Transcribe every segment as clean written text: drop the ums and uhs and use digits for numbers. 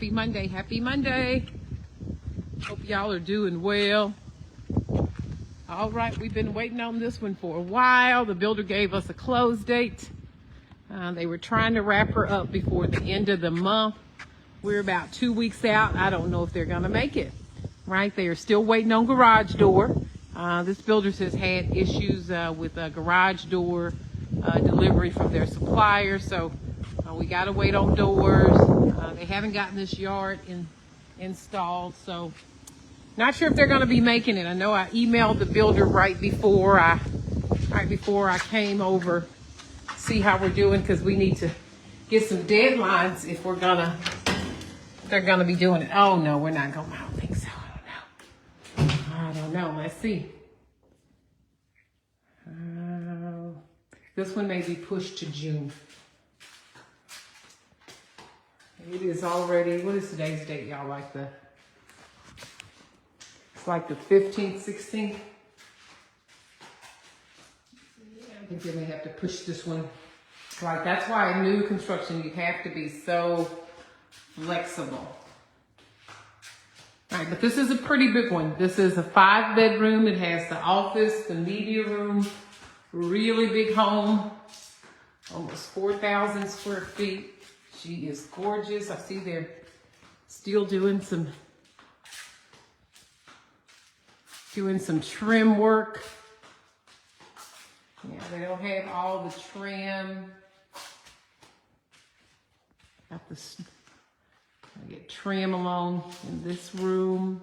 Happy Monday. Happy Monday. Hope y'all are doing well. All right, we've been waiting on this one for a while. The builder gave us a close date. They were trying to wrap her up before the end of the month. We're about 2 weeks out. I don't know if they're going to make it. Right? They are still waiting on garage door. This builder has had issues with a garage door delivery from their supplier. So we got to wait on doors. They haven't gotten this yard installed. So not sure if they're going to be making it. I know I emailed the builder right before I came over, see how we're doing, because we need to get some deadlines if they're gonna be doing it. Oh no, we're not going. I don't think so. I don't know. Let's see. This one may be pushed to June. It is already. What is today's date, y'all? It's like the 15th, 16th. I think they may have to push this one. Like, that's why in new construction, you have to be so flexible. All right, but this is a pretty big one. This is a 5-bedroom. It has the office, the media room, really big home, almost 4,000 square feet. She is gorgeous. I see they're still doing some trim work. Yeah, they don't have all the trim. I get trim along in this room.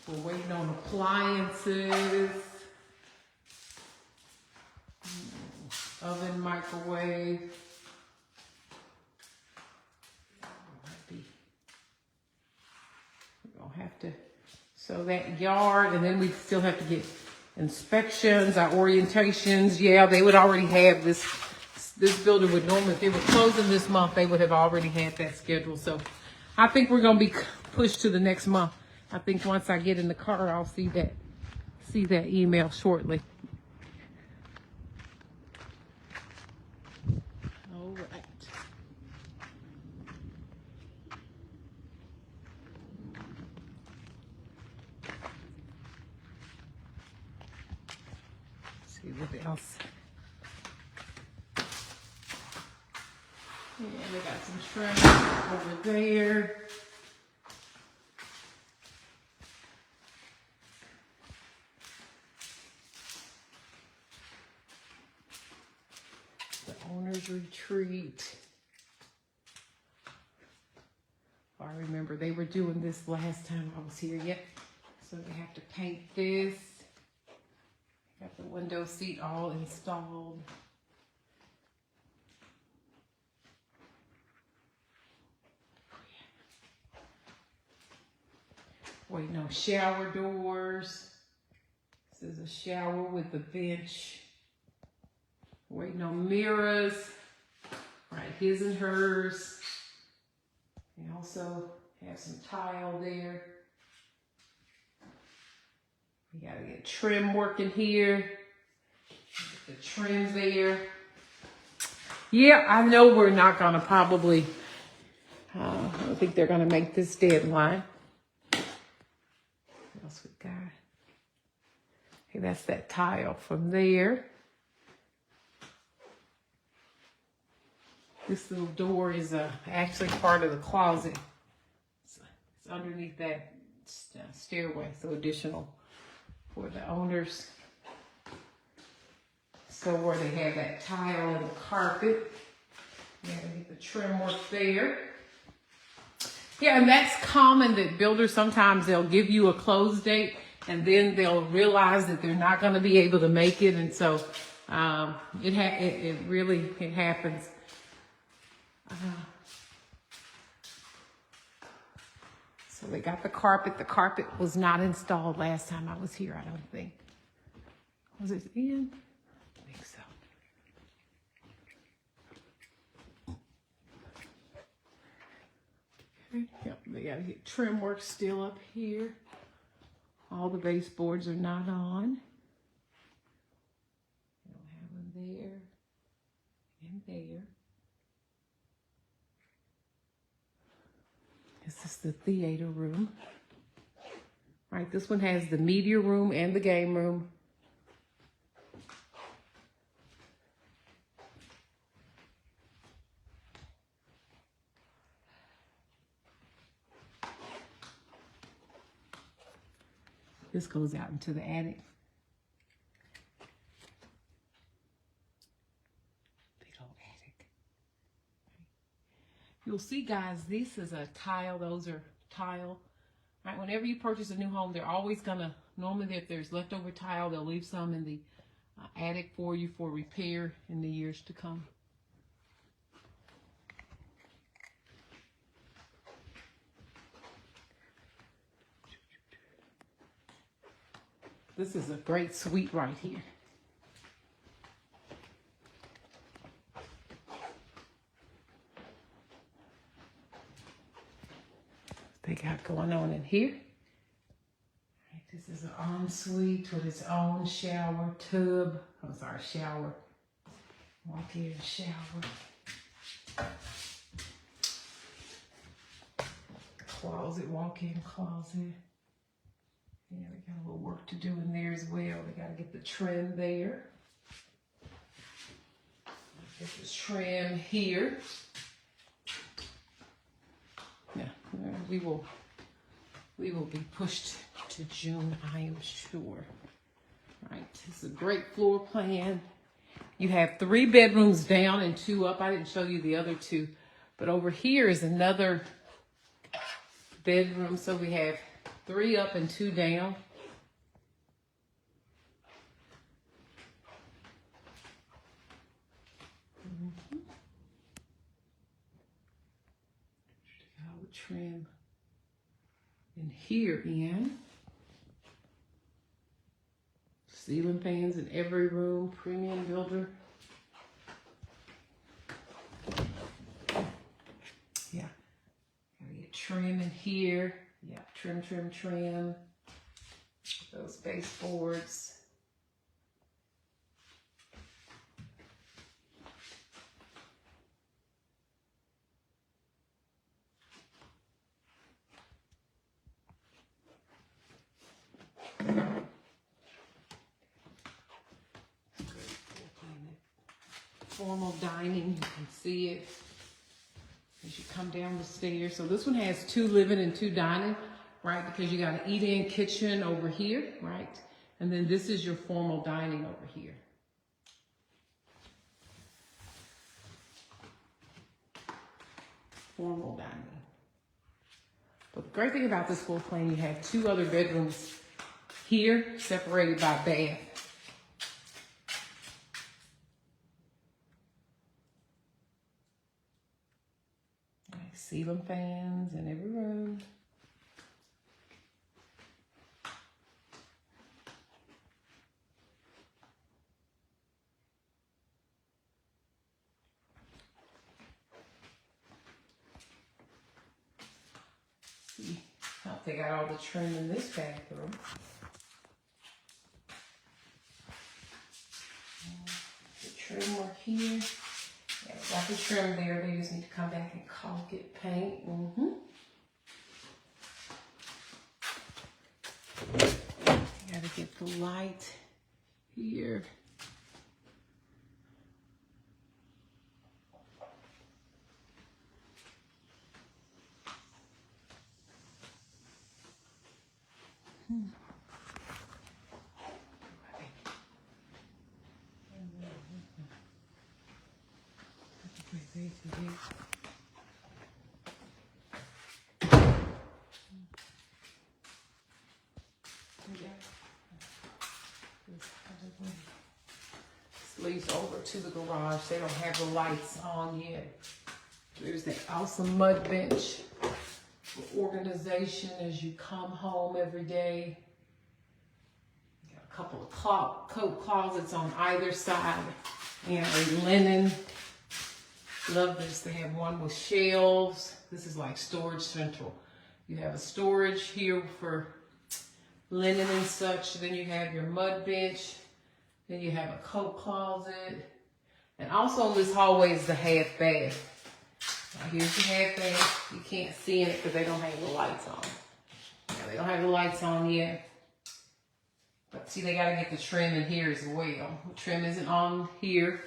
We're waiting on appliances. Oven, microwave. We're gonna have to, so that yard, and then we still have to get inspections, our orientations. Yeah, they would already have this builder would normally, if they were closing this month, they would have already had that scheduled. So I think we're gonna be pushed to the next month. I think once I get in the car, I'll see that email shortly. All right. See what else. Yeah, they got some trim over there. The owner's retreat. I remember they were doing this last time I was here. Yep. So they have to paint this. Got the window seat all installed. Wait, no, shower doors. This is a shower with a bench. Waiting on mirrors. Right, his and hers. And also have some tile there. We gotta get trim working here. Get the trim there. Yeah, I know we're not gonna probably, I don't think they're gonna make this deadline. What else we got? Okay, that's that tile from there. This little door is actually part of the closet. It's underneath that stairway, so additional for the owners. So where they have that tile and the carpet, you gotta get the trim work there. Yeah, and that's common that builders, sometimes they'll give you a close date and then they'll realize that they're not gonna be able to make it. And so it really happens. So they got the carpet. The carpet was not installed last time I was here, I don't think. Was it in? I think so. Okay. Yep, they gotta get trim work still up here. All the baseboards are not on. And there. This is the theater room. All right, this one has the media room and the game room. This goes out into the attic. Big old attic. You'll see, guys, this is a tile. Those are tile. Right, whenever you purchase a new home, they're always gonna, normally if there's leftover tile, they'll leave some in the attic for you for repair in the years to come. This is a great suite right here. They got going on in here. Right, this is an ensuite with its own shower tub. I'm sorry, shower. Walk-in shower. Closet, walk-in closet. Yeah, they got a little work to do in there as well. They got to get the trim there. Get this trim here. Yeah, we will be pushed to June, I am sure. Right, it's a great floor plan. You have 3 bedrooms down and 2 up. I didn't show you the other 2, but over here is another bedroom. So we have 3 up and 2 down. All the trim in here in. Ceiling fans in every room, premium builder. Yeah, gotta get trim in here. Yeah, trim. Those baseboards. Formal dining, you can see it as you come down the stairs. So this one has 2 living and 2 dining, right? Because you got an eat-in kitchen over here, right? And then this is your formal dining over here. Formal dining. But the great thing about this floor plan, you have 2 other bedrooms here, separated by bath. Ceiling fans in every room. See how they got all the trim in this bathroom. The trim work here. Yeah, got the trim there. They just need to come back and caulk it, paint. Gotta get the light here. This leads over to the garage. They don't have the lights on yet. There's that awesome mud bench for organization as you come home every day. Got a couple of coat closets on either side. And a linen. Love this. They have one with shelves. This is like storage central. You have a storage here for linen and such. Then you have your mud bench. Then you have a coat closet. And also in this hallway is the half bath. Now here's the half bath. You can't see in it because they don't have the lights on. Yeah, they don't have the lights on yet. But see, they got to get the trim in here as well. The trim isn't on here.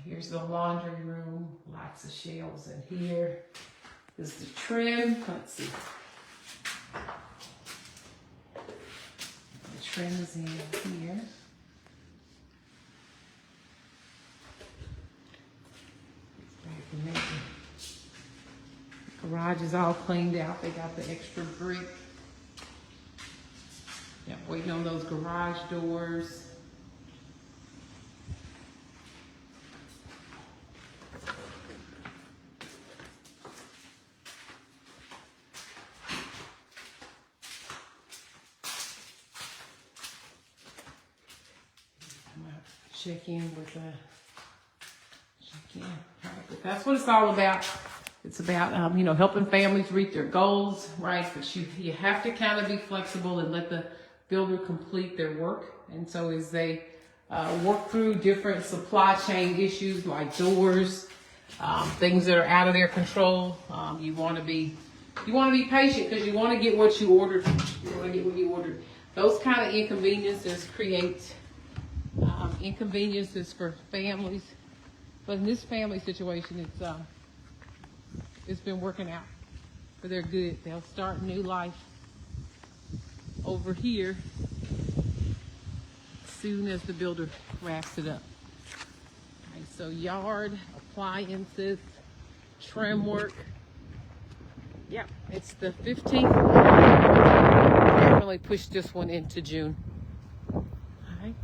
Here's the laundry room. Lots of shelves in here. This is the trim. Let's see. The trim is in here. The garage is all cleaned out. They got the extra brick. Yeah, waiting on those garage doors. Check in with check in. Right. That's what it's all about. It's about, you know, helping families reach their goals, right? But you have to kind of be flexible and let the builder complete their work. And so as they work through different supply chain issues like doors, things that are out of their control, you want to be patient because you want to get what you ordered. You want to get what you ordered. Those kind of inconveniences create inconveniences for families. But in this family situation, it's been working out for their good. They'll start new life over here as soon as the builder wraps it up. Okay, so yard, appliances, trim work. Yeah, it's the 15th. Definitely push this one into June. All right.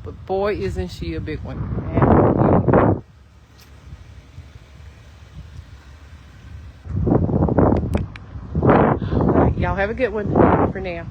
But boy, isn't she a big one. All right, y'all have a good one for now.